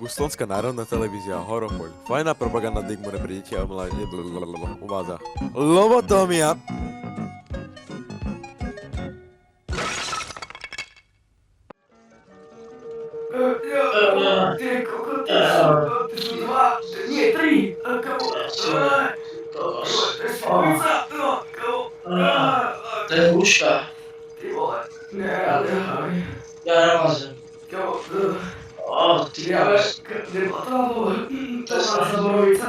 Estonská národná televízia Horopoľ. Fajná propaganda Digmure pre deti a mladé uvádza. Lobotomia. Ty kokot, ty sú dva, nie, tri, kamo, Kokos. to je svinica, no, kamo, To je húška. ty vole, nehaj, Ja nevázem. kamo, Ty ja kokos. nebola to, to je naša borovica.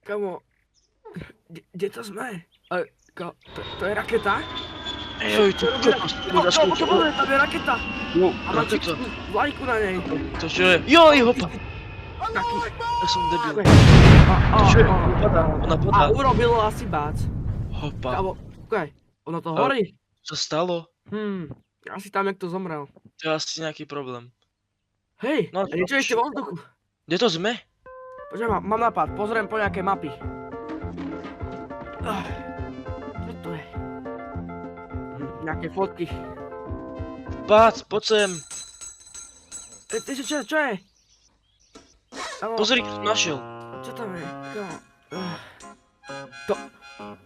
Kamo, kde to sme? To je raketa? Joj, ty kokos. Tam je raketa! A má Raketa. vlajku na nej. To čo je? Joj, hopa. Taký. Ja som debil. A, To čo je? Ona padá. a urobilo asi bác. Hopa. Kamo, kúkaj, ono to horí. Čo stalo? Asi tam niekto zomrel. To je asi nejaký problém. Hej, No, a niečo ešte vo vzduchu. Kde to sme? Počkaj, mám nápad, pozriem po nejaké mapy. Čo to je? Nejaké fotky. Pác, poď sem. Čo je? Kamo, Pozri, čo som našiel. čo tam je? Kamo.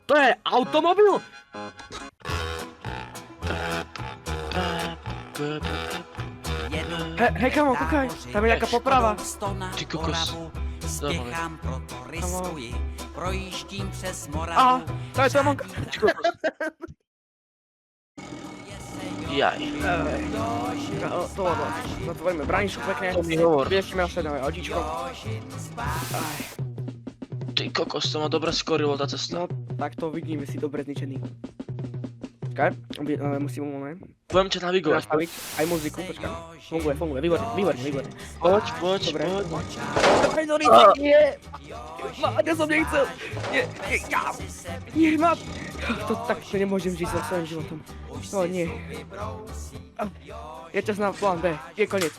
To je automobil? Hej, kamo, kúkaj, tam je nejaká poprava. Ty kokos. Spěchám, proto riskuji, projíždím přes Moravu. Aha, to je Monka. Ty kokos. Jaj. To zatvoríme braničku pekne. To mi hovor. Viešime oslednové odičko. Ty kokos, to ma dobre skorilo tá cesta. No, tak to vidíme, si dobre zničený. Počkaj, musím moment. Budem ťa navigovať. Nastaviť aj muziku, počkaj. Funguje, výborne. Poď. Dobre. Dobre, Dori, nie! Ja som nechcel! Nie, mám! Takto nemôžem žiť so svojím životom. No, nie. Je čas na plán B, je koniec.